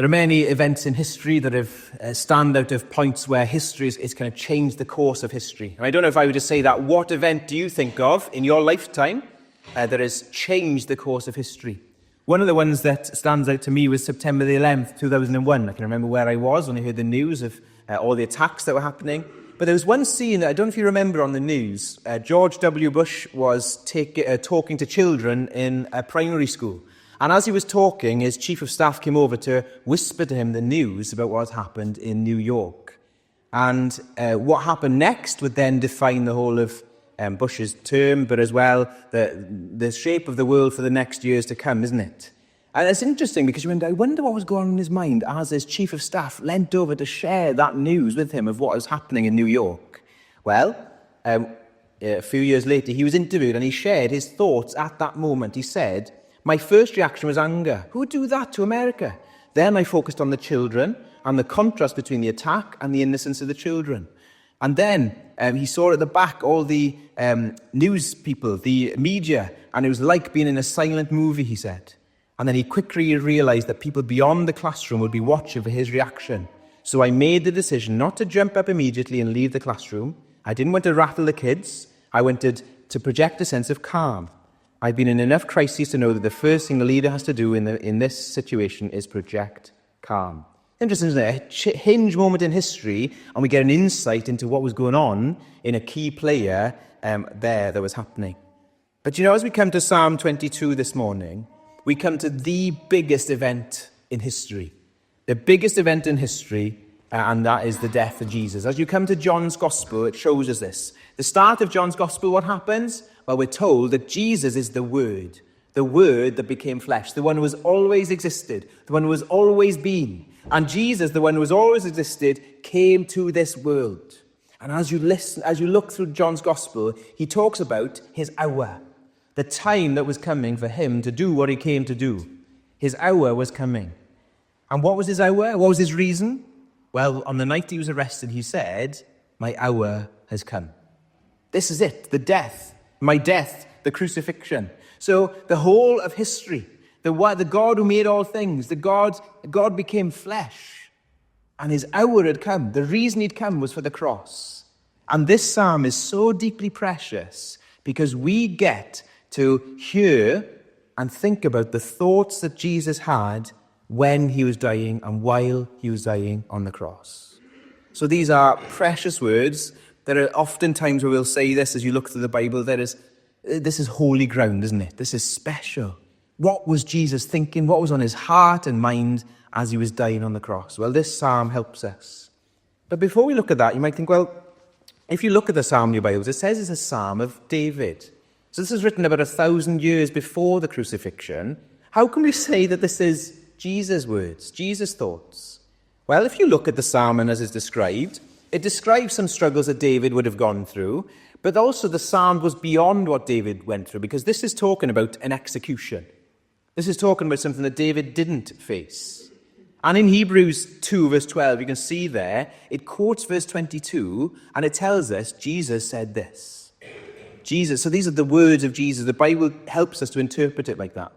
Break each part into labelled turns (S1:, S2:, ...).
S1: There are many events in history that have stand out of points where history is kind of changed the course of history. And I don't know if I were to say that, what event do you think of in your lifetime that has changed the course of history? One of the ones that stands out to me was September the 11th, 2001. I can remember where I was when I heard the news of all the attacks that were happening. But there was one scene that I don't know if you remember on the news. George W. Bush was talking to children in a primary school. And as he was talking, his chief of staff came over to whisper to him the news about what had happened in New York. And what happened next would then define the whole of Bush's term, but as well the shape of the world for the next years to come, isn't it? And it's interesting because I wonder what was going on in his mind as his chief of staff leant over to share that news with him of what was happening in New York. Well, a few years later, he was interviewed and he shared his thoughts at that moment. He said, "My first reaction was anger. Who would do that to America? Then I focused on the children and the contrast between the attack and the innocence of the children. And then he saw at the back all the news people, the media, and it was like being in a silent movie," he said. And then he quickly realized that people beyond the classroom would be watching for his reaction. "So I made the decision not to jump up immediately and leave the classroom. I didn't want to rattle the kids. I wanted to project a sense of calm. I've been in enough crises to know that the first thing the leader has to do in this situation is project calm." Interesting, isn't it? A hinge moment in history, and we get an insight into what was going on in a key player there that was happening. But as we come to Psalm 22 this morning, we come to the biggest event in history. The biggest event in history, and that is the death of Jesus. As you come to John's Gospel, it shows us this. The start of John's Gospel, what happens? Well, we're told that Jesus is the Word that became flesh, the one who has always existed, the one who has always been. And Jesus, the one who has always existed, came to this world. And as you look through John's Gospel, he talks about his hour, the time that was coming for him to do what he came to do. His hour was coming. And what was his hour? What was his reason? Well, on the night he was arrested, he said, "My hour has come." This is it, the death. My death, the crucifixion. So the whole of history, the God who made all things, God became flesh. And his hour had come. The reason he'd come was for the cross. And this psalm is so deeply precious because we get to hear and think about the thoughts that Jesus had when he was dying and while he was dying on the cross. So these are precious words. There are often times where we'll say this as you look through the Bible. This is holy ground, isn't it? This is special. What was Jesus thinking? What was on his heart and mind as he was dying on the cross? Well, this psalm helps us. But before we look at that, you might think, well, if you look at the psalm in your Bibles, it says it's a psalm of David. So this is written about 1,000 years before the crucifixion. How can we say that this is Jesus' words, Jesus' thoughts? Well, if you look at the psalm and as it's described, it describes some struggles that David would have gone through, but also the psalm was beyond what David went through, because this is talking about an execution. This is talking about something that David didn't face. And in Hebrews 2, verse 12, you can see there, it quotes verse 22, and it tells us Jesus said this. So these are the words of Jesus. The Bible helps us to interpret it like that.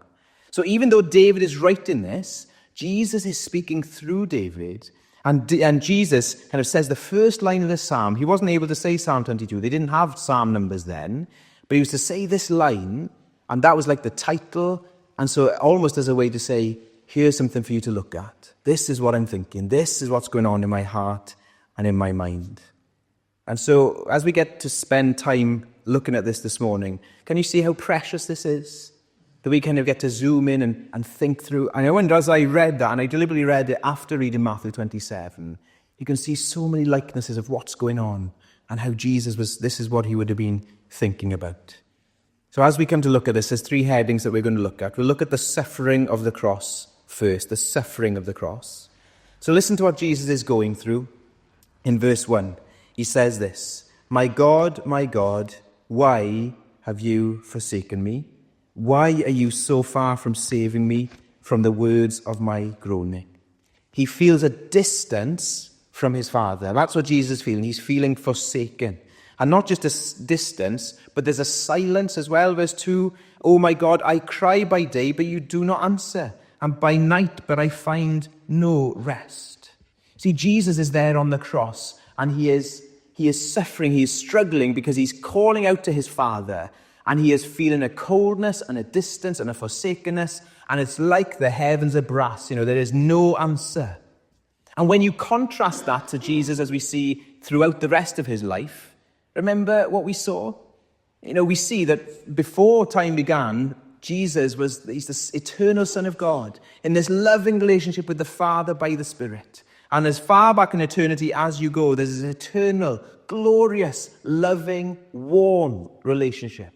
S1: So even though David is writing this, Jesus is speaking through David, and Jesus kind of says the first line of the psalm. He wasn't able to say Psalm 22. They didn't have psalm numbers then, but he was to say this line, and that was like the title, and so almost as a way to say, here's something for you to look at. This is what I'm thinking. This is what's going on in my heart and in my mind. And so as we get to spend time looking at this morning, can you see how precious this is? That we kind of get to zoom in and think through. And I wonder, as I read that, and I deliberately read it after reading Matthew 27, you can see so many likenesses of what's going on and how this is what he would have been thinking about. So as we come to look at this, there's three headings that we're going to look at. We'll look at the suffering of the cross first, the suffering of the cross. So listen to what Jesus is going through. In verse 1, he says this, my God, why have you forsaken me? Why are you so far from saving me from the words of my groaning? He feels a distance from his Father. That's what Jesus is feeling. He's feeling forsaken. And not just a distance, but there's a silence as well. Verse 2, oh my God, I cry by day, but you do not answer. and by night, but I find no rest. See, Jesus is there on the cross, and he is suffering, he is struggling because he's calling out to his Father, and he is feeling a coldness and a distance and a forsakenness, and it's like the heavens are brass. There is no answer. And when you contrast that to Jesus as we see throughout the rest of his life, remember what we saw? We see that before time began, Jesus he's this eternal Son of God in this loving relationship with the Father by the Spirit. And as far back in eternity as you go, there's this eternal, glorious, loving, warm relationship.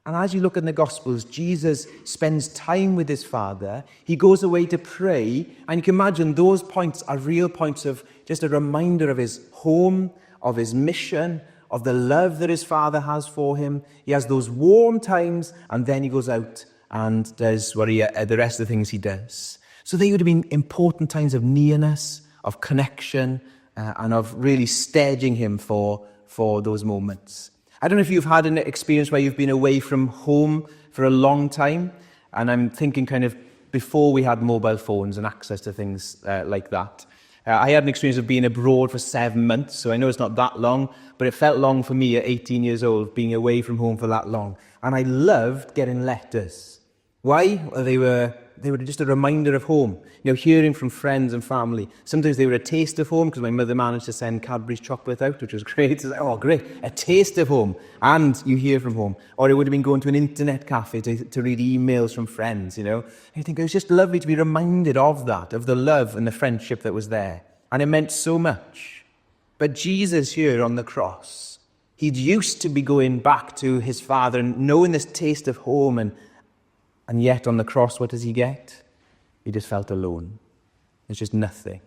S1: And as you look in the Gospels, Jesus spends time with his Father. He goes away to pray. And you can imagine those points are real points of just a reminder of his home, of his mission, of the love that his Father has for him. He has those warm times, and then he goes out and does the rest of the things he does. So they would have been important times of nearness, of connection, and of really steadying him for those moments. I don't know if you've had an experience where you've been away from home for a long time, and I'm thinking kind of before we had mobile phones and access to things like that. I had an experience of being abroad for 7 months, so I know it's not that long, but it felt long for me at 18 years old, being away from home for that long. And I loved getting letters. Why? Well, they were just a reminder of home. Hearing from friends and family. Sometimes they were a taste of home, because my mother managed to send Cadbury's chocolate out, which was great. It's like, oh, great, a taste of home. And you hear from home. Or it would have been going to an internet cafe to read emails from friends, And I think it was just lovely to be reminded of that, of the love and the friendship that was there. And it meant so much. But Jesus here on the cross, he'd used to be going back to his Father and knowing this taste of home, and yet on the cross, what does he get? He just felt alone. There's just nothing.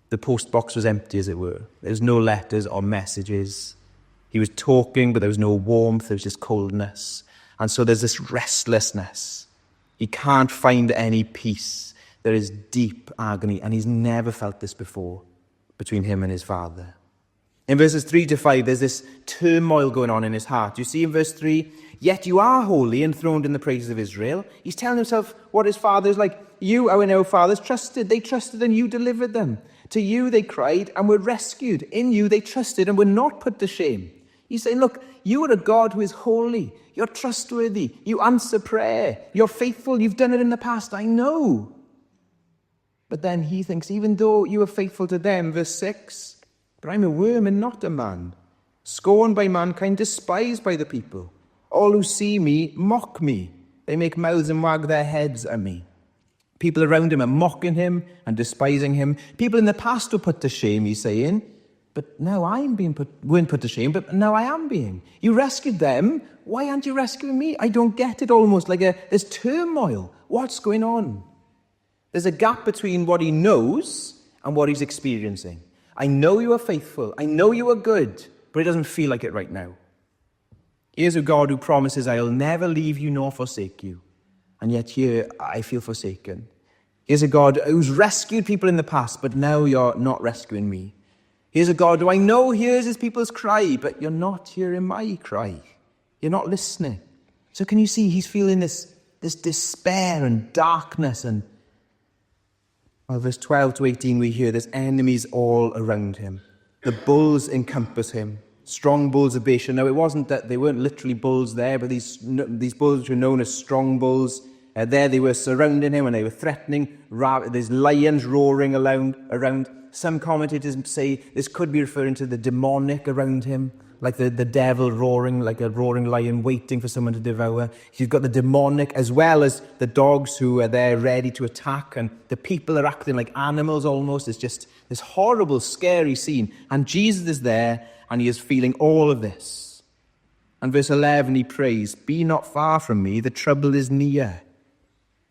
S1: The post box was empty, as it were. There was no letters or messages. He was talking, but there was no warmth. There was just coldness. And so there's this restlessness. He can't find any peace. There is deep agony, and he's never felt this before between him and his Father. In verses 3 to 5, there's this turmoil going on in his heart. You see in verse 3, yet you are holy, enthroned in the praises of Israel. He's telling himself what his father is like. You, our fathers, trusted. They trusted and you delivered them. To you they cried and were rescued. In you they trusted and were not put to shame. He's saying, look, you are a God who is holy. You're trustworthy. You answer prayer. You're faithful. You've done it in the past. I know. But then he thinks, even though you are faithful to them, verse 6, but I'm a worm and not a man, scorned by mankind, despised by the people. All who see me mock me. They make mouths and wag their heads at me. People around him are mocking him and despising him. People in the past were put to shame, he's saying. But now weren't put to shame, but now I am being. You rescued them. Why aren't you rescuing me? I don't get it, almost like there's turmoil. What's going on? There's a gap between what he knows and what he's experiencing. I know you are faithful. I know you are good, but it doesn't feel like it right now. Here's a God who promises, I'll never leave you nor forsake you. And yet here I feel forsaken. Here's a God who's rescued people in the past, but now you're not rescuing me. Here's a God who I know hears his people's cry, but you're not hearing my cry. You're not listening. So can you see he's feeling this despair and darkness, and verse 12 to 18 we hear there's enemies all around him. The bulls encompass him. Strong bulls of Bashan. Now, it wasn't that they weren't literally bulls there, but these bulls which were known as strong bulls, there they were surrounding him and they were threatening. There's lions roaring around. Some commentators say this could be referring to the demonic around him, like the devil roaring, like a roaring lion waiting for someone to devour. You've got the demonic as well as the dogs who are there ready to attack, and the people are acting like animals almost. It's just this horrible, scary scene. And Jesus is there, and he is feeling all of this. And verse 11, he prays, be not far from me, the trouble is near.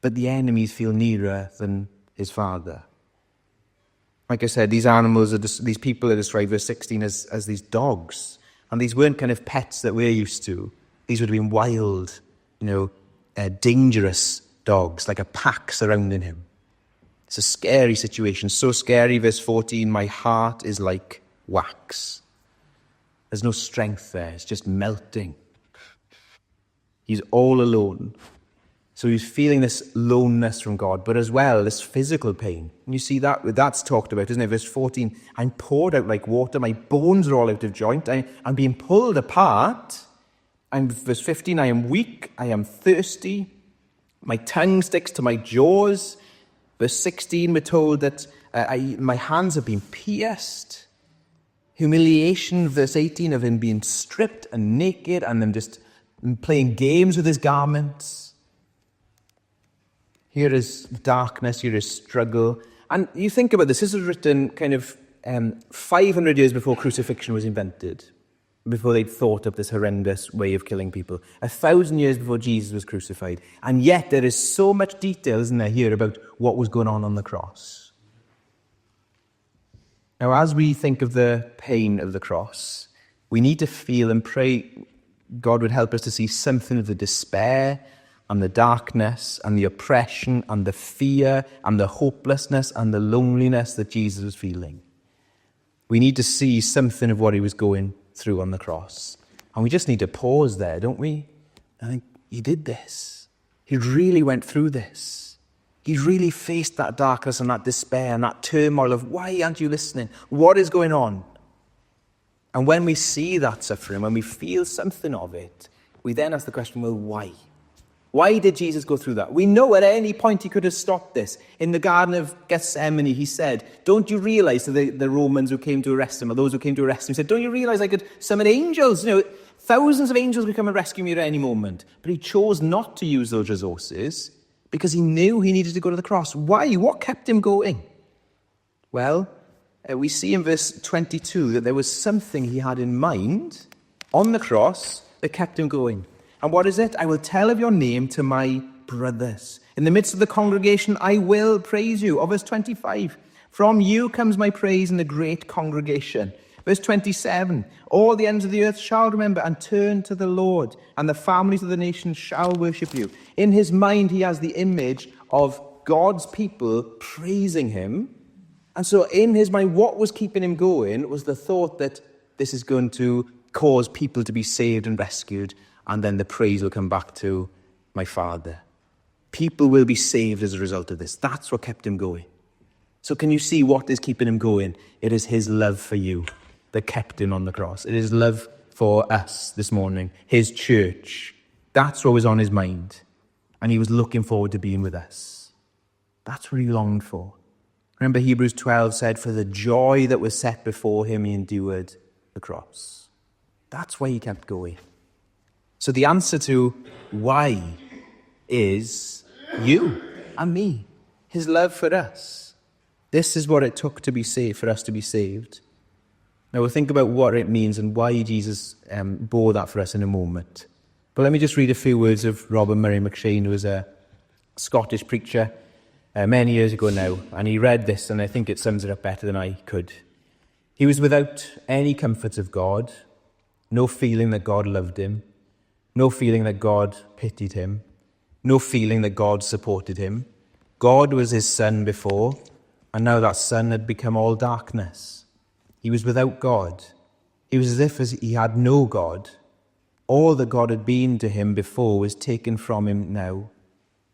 S1: But the enemies feel nearer than his Father. Like I said, these people are described, verse 16, as these dogs. And these weren't kind of pets that we're used to. These would have been wild, dangerous dogs, like a pack surrounding him. It's a scary situation, so scary. Verse 14, my heart is like wax. There's no strength there. It's just melting. He's all alone. So he was feeling this loneliness from God, but as well, this physical pain. And you see that's talked about, isn't it? Verse 14, I'm poured out like water, my bones are all out of joint, I'm being pulled apart. Verse 15, I am weak, I am thirsty, my tongue sticks to my jaws. Verse 16, we're told that my hands have been pierced. Humiliation, verse 18, of him being stripped and naked and them just playing games with his garments. Here is darkness, here is struggle. And you think about this was written kind of 500 years before crucifixion was invented, before they'd thought up this horrendous way of killing people. 1,000 years before Jesus was crucified. And yet there is so much detail, isn't there, here about what was going on the cross. Now, as we think of the pain of the cross, we need to feel and pray God would help us to see something of the despair and the darkness and the oppression and the fear and the hopelessness and the loneliness that Jesus was feeling. We need to see something of what he was going through on the cross. And we just need to pause there, don't we? I think he did this. He really went through this. He really faced that darkness and that despair and that turmoil of, why aren't you listening? What is going on? And when we see that suffering, when we feel something of it, we then ask the question, well, why? Why did Jesus go through that? We know at any point he could have stopped this. In the Garden of Gethsemane, he said, don't you realize, to the Romans who came to arrest him, or those who came to arrest him, he said, don't you realize I could summon angels? Thousands of angels could come and rescue me at any moment. But he chose not to use those resources because he knew he needed to go to the cross. Why? What kept him going? Well, we see in verse 22 that there was something he had in mind on the cross that kept him going. And what is it? I will tell of your name to my brothers. In the midst of the congregation, I will praise you. Or verse 25, from you comes my praise in the great congregation. Verse 27, all the ends of the earth shall remember and turn to the Lord, and the families of the nations shall worship you. In his mind, he has the image of God's people praising him. And so in his mind, what was keeping him going was the thought that this is going to cause people to be saved and rescued, and then the praise will come back to my Father. People will be saved as a result of this. That's what kept him going. So can you see what is keeping him going? It is his love for you that kept him on the cross. It is love for us this morning, his church. That's what was on his mind. And he was looking forward to being with us. That's what he longed for. Remember Hebrews 12 said, for the joy that was set before him, he endured the cross. That's why he kept going. So the answer to why is you and me, his love for us. This is what it took to be saved, for us to be saved. Now we'll think about what it means and why Jesus bore that for us in a moment. But let me just read a few words of Robert Murray McShane, who was a Scottish preacher many years ago now. And he read this, and I think it sums it up better than I could. He was without any comforts of God, no feeling that God loved him, no feeling that God pitied him, no feeling that God supported him. God was his sun before, and now that sun had become all darkness. He was without God. He was as if he had no God. All that God had been to him before was taken from him now.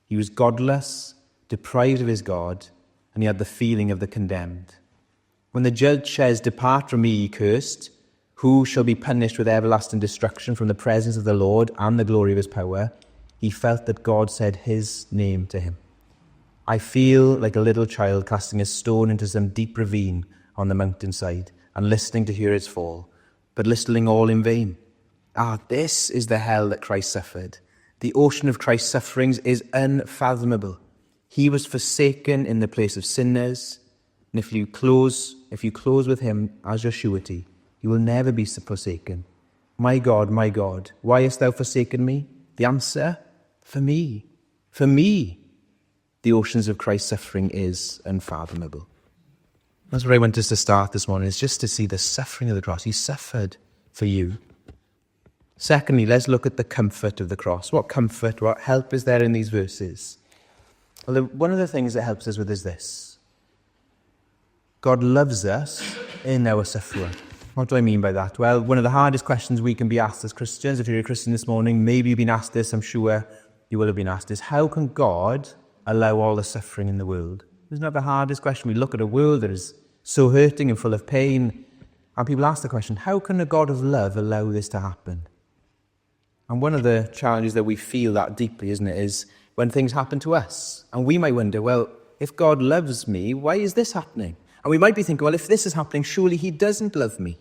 S1: He was godless, deprived of his God, and he had the feeling of the condemned. When the judge says, depart from me, ye cursed, who shall be punished with everlasting destruction from the presence of the Lord and the glory of his power, he felt that God said his name to him. I feel like a little child casting a stone into some deep ravine on the mountainside and listening to hear its fall, but listening all in vain. This is the hell that Christ suffered. The ocean of Christ's sufferings is unfathomable. He was forsaken in the place of sinners, and if you close with him as your surety, you will never be forsaken. My God, why hast thou forsaken me? The answer, for me. For me, the oceans of Christ's suffering is unfathomable. That's where I want us to start this morning, is just to see the suffering of the cross. He suffered for you. Secondly, let's look at the comfort of the cross. What comfort, what help is there in these verses? Well, one of the things that helps us with is this. God loves us in our suffering. What do I mean by that? Well, one of the hardest questions we can be asked as Christians, if you're a Christian this morning, maybe you've been asked this, I'm sure. you will have been asked is, how can God allow all the suffering in the world? Isn't that the hardest question? We look at a world that is so hurting and full of pain, and people ask the question, how can a God of love allow this to happen? And one of the challenges that we feel that deeply, isn't it, is when things happen to us. And we might wonder, well, if God loves me, why is this happening? And we might be thinking, well, if this is happening, surely he doesn't love me.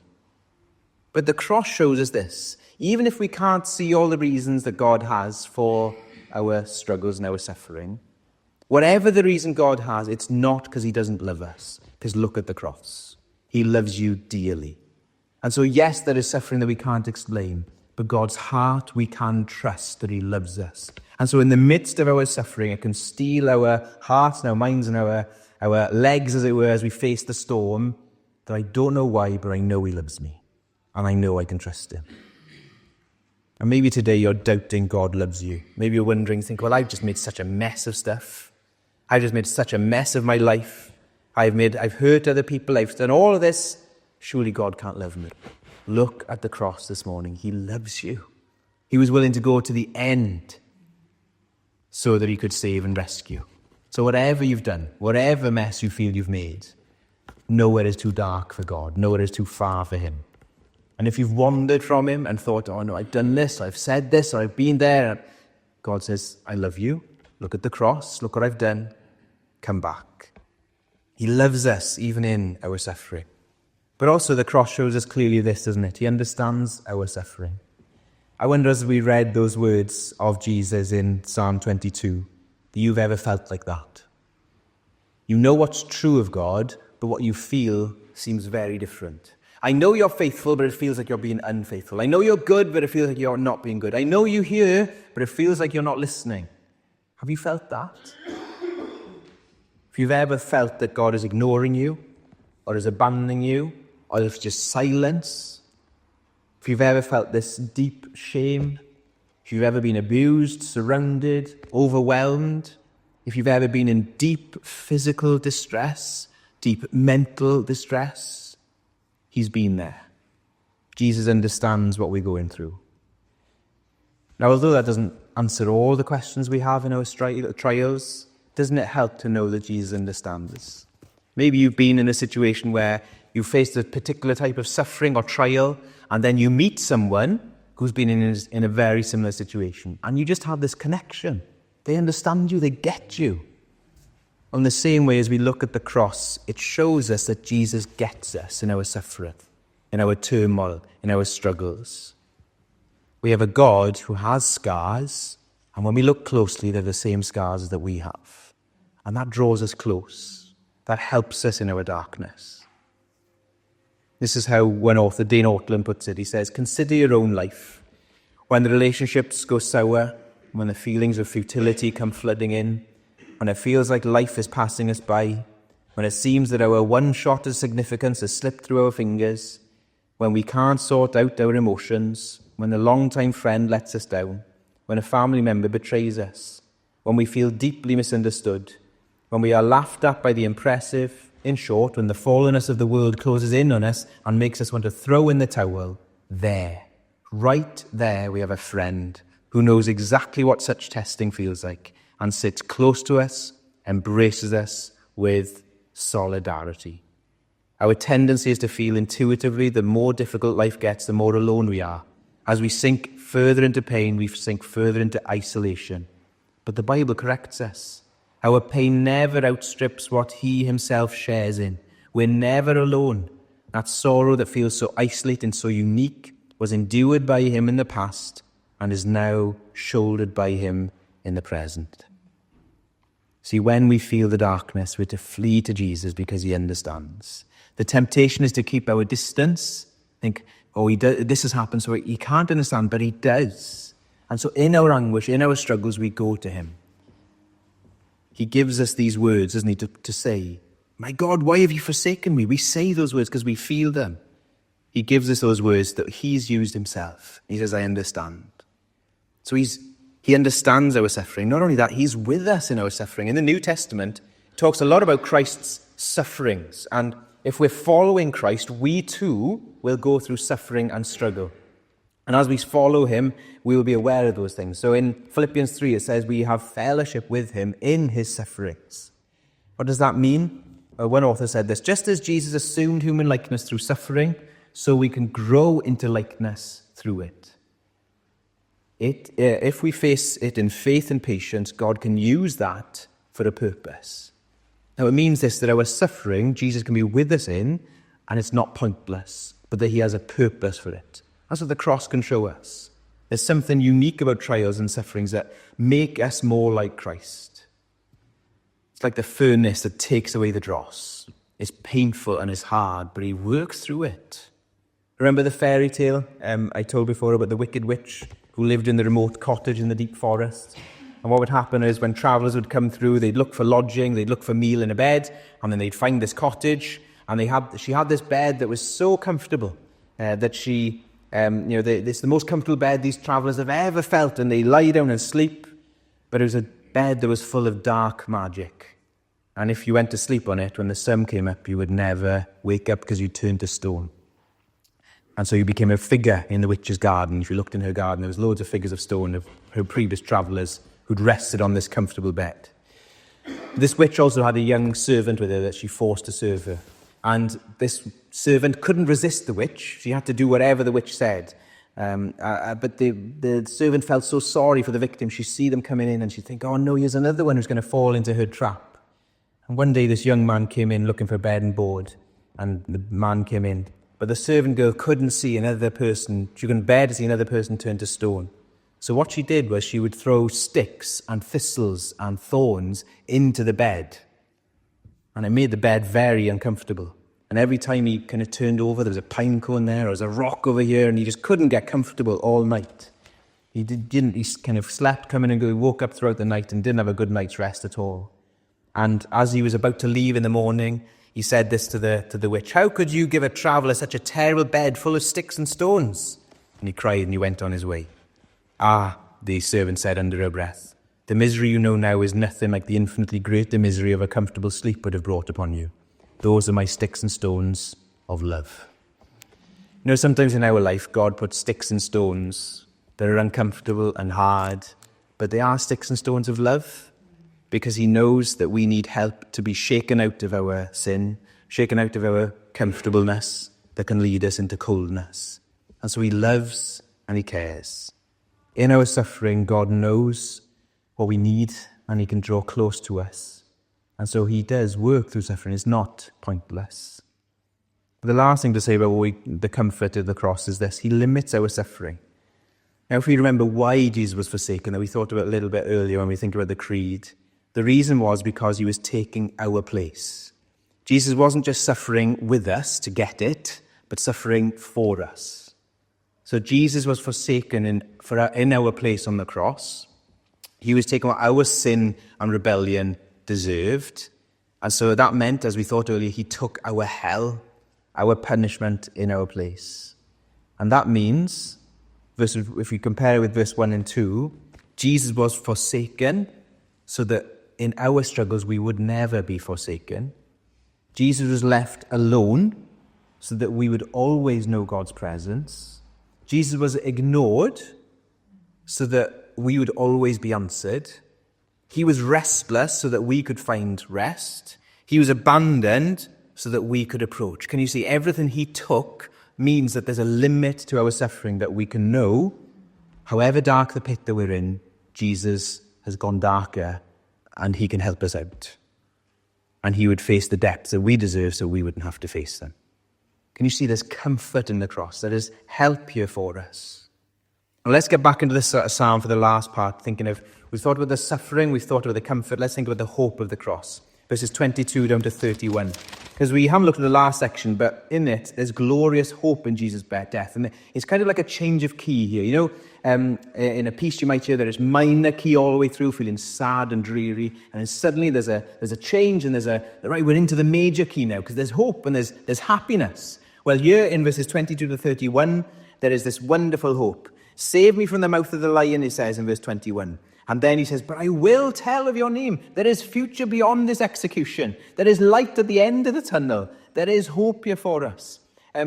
S1: But the cross shows us this. Even if we can't see all the reasons that God has for our struggles and our suffering, whatever the reason God has, it's not because he doesn't love us. Because look at the cross. He loves you dearly. And so, yes, there is suffering that we can't explain, but God's heart, we can trust that he loves us. And so in the midst of our suffering, it can steel our hearts and our minds and our legs, as it were, as we face the storm, that I don't know why, but I know he loves me. And I know I can trust him. And maybe today you're doubting God loves you. Maybe you're wondering, think, well, I've just made such a mess of stuff. I've just made such a mess of my life. I've hurt other people. I've done all of this. Surely God can't love me. Look at the cross this morning. He loves you. He was willing to go to the end so that he could save and rescue. So whatever you've done, whatever mess you feel you've made, nowhere is too dark for God. Nowhere is too far for him. And if you've wandered from him and thought, oh no, I've done this, I've said this, or I've been there, God says, I love you. Look at the cross. Look what I've done. Come back. He loves us even in our suffering. But also the cross shows us clearly this, doesn't it? He understands our suffering. I wonder, as we read those words of Jesus in Psalm 22, that you've ever felt like that. You know what's true of God, but what you feel seems very different. I know you're faithful, but it feels like you're being unfaithful. I know you're good, but it feels like you're not being good. I know you hear, but it feels like you're not listening. Have you felt that? If you've ever felt that God is ignoring you, or is abandoning you, or if it's just silence, if you've ever felt this deep shame, if you've ever been abused, surrounded, overwhelmed, if you've ever been in deep physical distress, deep mental distress, he's been there. Jesus understands what we're going through. Now, although that doesn't answer all the questions we have in our trials, doesn't it help to know that Jesus understands us? Maybe you've been in a situation where you faced a particular type of suffering or trial, and then you meet someone who's been in a very similar situation, and you just have this connection. They understand you, they get you. In the same way, as we look at the cross, it shows us that Jesus gets us in our suffering, in our turmoil, in our struggles. We have a God who has scars, and when we look closely, they're the same scars that we have. And that draws us close. That helps us in our darkness. This is how one author, Dane Ortlund, puts it. He says, consider your own life. When the relationships go sour, when the feelings of futility come flooding in, when it feels like life is passing us by, when it seems that our one shot of significance has slipped through our fingers, when we can't sort out our emotions, when a long-time friend lets us down, when a family member betrays us, when we feel deeply misunderstood, when we are laughed at by the impressive, in short, when the fallenness of the world closes in on us and makes us want to throw in the towel, right there, we have a friend who knows exactly what such testing feels like, and sits close to us, embraces us with solidarity. Our tendency is to feel intuitively the more difficult life gets, the more alone we are. As we sink further into pain, we sink further into isolation. But the Bible corrects us. Our pain never outstrips what he himself shares in. We're never alone. That sorrow that feels so isolating, so unique, was endured by him in the past and is now shouldered by him in the present. See, when we feel the darkness, we're to flee to Jesus because he understands. The temptation is to keep our distance, think, this has happened, so he can't understand, but he does. And so in our anguish, in our struggles, we go to him. He gives us these words, doesn't he, to say, my God, why have you forsaken me? We say those words because we feel them. He gives us those words that he's used himself. He says, I understand. So he understands our suffering. Not only that, he's with us in our suffering. In the New Testament, it talks a lot about Christ's sufferings. And if we're following Christ, we too will go through suffering and struggle. And as we follow him, we will be aware of those things. So in Philippians 3, it says we have fellowship with him in his sufferings. What does that mean? One author said this: just as Jesus assumed human likeness through suffering, so we can grow into likeness through it. If we face it in faith and patience, God can use that for a purpose. Now it means this, that our suffering, Jesus can be with us in, and it's not pointless, but that he has a purpose for it. That's what the cross can show us. There's something unique about trials and sufferings that make us more like Christ. It's like the furnace that takes away the dross. It's painful and it's hard, but he works through it. Remember the fairy tale I told before about the wicked witch who lived in the remote cottage in the deep forest? And what would happen is when travellers would come through, they'd look for lodging, they'd look for meal and a bed, and then they'd find this cottage, and she had this bed that was so comfortable that she... it's the most comfortable bed these travellers have ever felt, and they lie down and sleep. But it was a bed that was full of dark magic. And if you went to sleep on it, when the sun came up, you would never wake up because you turned to stone. And so you became a figure in the witch's garden. If you looked in her garden, there was loads of figures of stone of her previous travellers who'd rested on this comfortable bed. This witch also had a young servant with her that she forced to serve her. And this servant couldn't resist the witch. She had to do whatever the witch said. But the servant felt so sorry for the victim. She'd see them coming in and she'd think, oh no, here's another one who's going to fall into her trap. And one day this young man came in looking for bed and board. And the man came in. But the servant girl couldn't see another person. She couldn't bear to see another person turn to stone. So what she did was she would throw sticks and thistles and thorns into the bed. And it made the bed very uncomfortable. And every time he kind of turned over, there was a pine cone there, or there was a rock over here, and he just couldn't get comfortable all night. He kind of slept, coming and going, woke up throughout the night and didn't have a good night's rest at all. And as he was about to leave in the morning, he said this to the witch: how could you give a traveller such a terrible bed full of sticks and stones? And he cried and he went on his way. Ah, the servant said under her breath, the misery you know now is nothing like the infinitely greater misery of a comfortable sleep would have brought upon you. Those are my sticks and stones of love. You know, sometimes in our life, God puts sticks and stones that are uncomfortable and hard, but they are sticks and stones of love because he knows that we need help to be shaken out of our sin, shaken out of our comfortableness that can lead us into coldness. And so he loves and he cares. In our suffering, God knows what we need, and he can draw close to us. And so he does work through suffering. It's not pointless. The last thing to say about the comfort of the cross is this: he limits our suffering. Now, if we remember why Jesus was forsaken, that we thought about a little bit earlier when we think about the creed, the reason was because he was taking our place. Jesus wasn't just suffering with us to get it, but suffering for us. So Jesus was forsaken in our place on the cross. He was taking what our sin and rebellion deserved. And so that meant, as we thought earlier, he took our hell, our punishment in our place. And that means, if we compare it with verse 1 and 2, Jesus was forsaken so that in our struggles we would never be forsaken. Jesus was left alone so that we would always know God's presence. Jesus was ignored so that we would always be answered. He was restless so that we could find rest. He was abandoned so that we could approach. Can you see? Everything he took means that there's a limit to our suffering, that we can know, however dark the pit that we're in, Jesus has gone darker and he can help us out. And he would face the depths that we deserve so we wouldn't have to face them. Can you see there's comfort in the cross? There is help here for us. Well, let's get back into this psalm for the last part, we've thought about the suffering, we've thought about the comfort. Let's think about the hope of the cross. Verses 22 down to 31. Because we haven't looked at the last section, but in it, there's glorious hope in Jesus' death. And it's kind of like a change of key here. You know, in a piece you might hear there is minor key all the way through, feeling sad and dreary. And then suddenly there's a change, and right, we're into the major key now, because there's hope and there's happiness. Well, here in verses 22 to 31, there is this wonderful hope. Save me from the mouth of the lion, he says in verse 21. And then he says, but I will tell of your name. There is future beyond this execution. There is light at the end of the tunnel. There is hope here for us.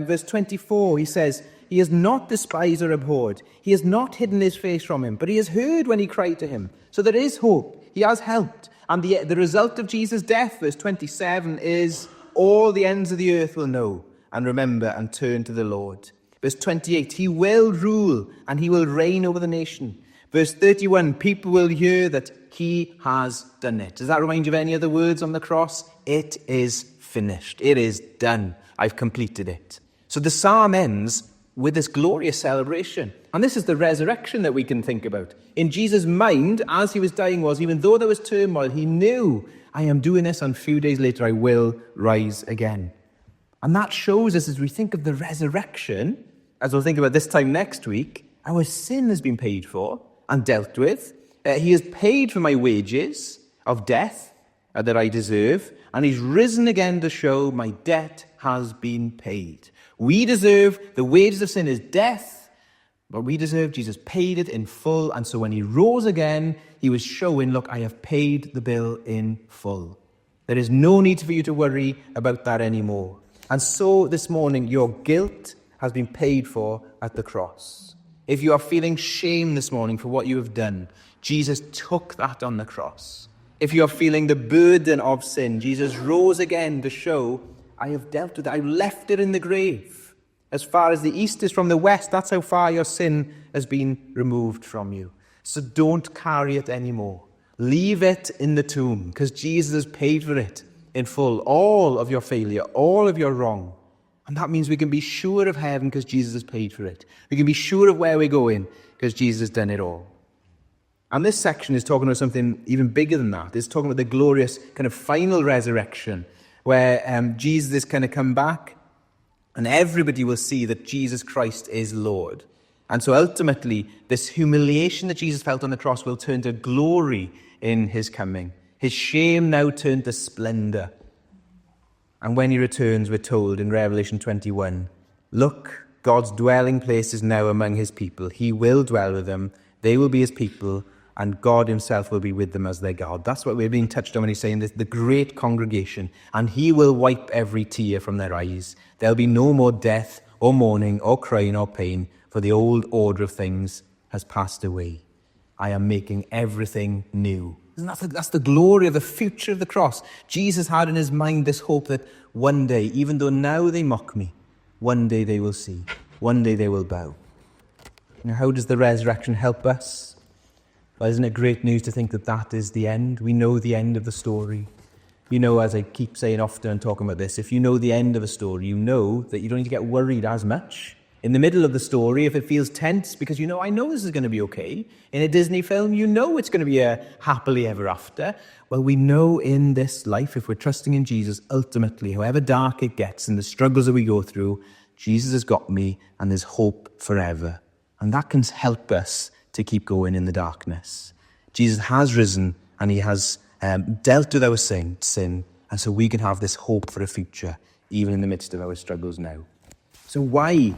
S1: Verse 24, he says, he has not despised or abhorred. He has not hidden his face from him, but he has heard when he cried to him. So there is hope. He has helped. And the result of Jesus' death, verse 27, is all the ends of the earth will know and remember and turn to the Lord. Verse 28, he will rule and he will reign over the nation. Verse 31, people will hear that he has done it. Does that remind you of any other words on the cross? It is finished. It is done. I've completed it. So the psalm ends with this glorious celebration. And this is the resurrection that we can think about. In Jesus' mind, as he was dying, was even though there was turmoil, he knew, I am doing this, and a few days later I will rise again. And that shows us, as we think of the resurrection, as we'll think about this time next week, our sin has been paid for and dealt with. He has paid for my wages of death that I deserve, and he's risen again to show my debt has been paid. We deserve, the wages of sin is death, but we deserve, Jesus paid it in full, and so when he rose again, he was showing, look, I have paid the bill in full. There is no need for you to worry about that anymore. And so this morning, your guilt has been paid for at the cross. If you are feeling shame this morning for what you have done, Jesus took that on the cross. If you are feeling the burden of sin, Jesus rose again to show, I have dealt with it. I've left it in the grave. As far as the east is from the west, that's how far your sin has been removed from you. So don't carry it anymore. Leave it in the tomb, because Jesus has paid for it in full. All of your failure, all of your wrong. And that means we can be sure of heaven because Jesus has paid for it. We can be sure of where we're going because Jesus has done it all. And this section is talking about something even bigger than that. It's talking about the glorious kind of final resurrection where Jesus is going to come back and everybody will see that Jesus Christ is Lord. And so ultimately, this humiliation that Jesus felt on the cross will turn to glory in his coming. His shame now turned to splendor. And when he returns, we're told in Revelation 21, look, God's dwelling place is now among his people. He will dwell with them. They will be his people, and God himself will be with them as their God. That's what we're being touched on when he's saying this, the great congregation. And he will wipe every tear from their eyes. There'll be no more death or mourning or crying or pain, for the old order of things has passed away. I am making everything new. That's the glory of the future of the cross. Jesus had in his mind this hope that one day, even though now they mock me, one day they will see. One day they will bow. Now, how does the resurrection help us? Well, isn't it great news to think that that is the end? We know the end of the story. You know, as I keep saying often and talking about this, if you know the end of a story, you know that you don't need to get worried as much. In the middle of the story, if it feels tense, because you know, I know this is going to be okay. In a Disney film, you know it's going to be a happily ever after. Well, we know in this life, if we're trusting in Jesus, ultimately, however dark it gets and the struggles that we go through, Jesus has got me and there's hope forever. And that can help us to keep going in the darkness. Jesus has risen and he has dealt with our sin, and so we can have this hope for a future, even in the midst of our struggles now. So why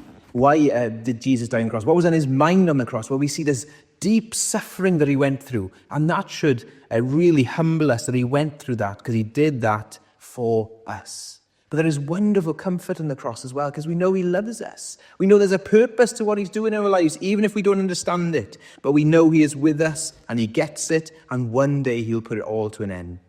S1: did Jesus die on the cross? What was on his mind on the cross? Well, we see this deep suffering that he went through. And that should really humble us that he went through that, because he did that for us. But there is wonderful comfort in the cross as well, because we know he loves us. We know there's a purpose to what he's doing in our lives, even if we don't understand it. But we know he is with us and he gets it, and one day he'll put it all to an end.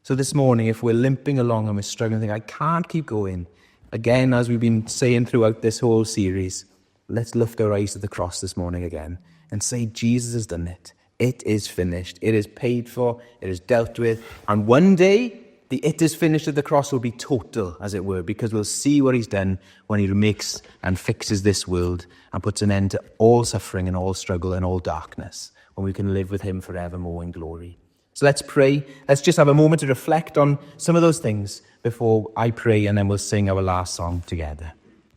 S1: So this morning, if we're limping along and we're struggling, think, I can't keep going, again, as we've been saying throughout this whole series, let's lift our eyes to the cross this morning again and say, Jesus has done it. It is finished. It is paid for. It is dealt with. And one day, the it is finished at the cross will be total, as it were, because we'll see what he's done when he makes and fixes this world and puts an end to all suffering and all struggle and all darkness, when we can live with him forevermore in glory. So let's pray. Let's just have a moment to reflect on some of those things before I pray, and then we'll sing our last song together.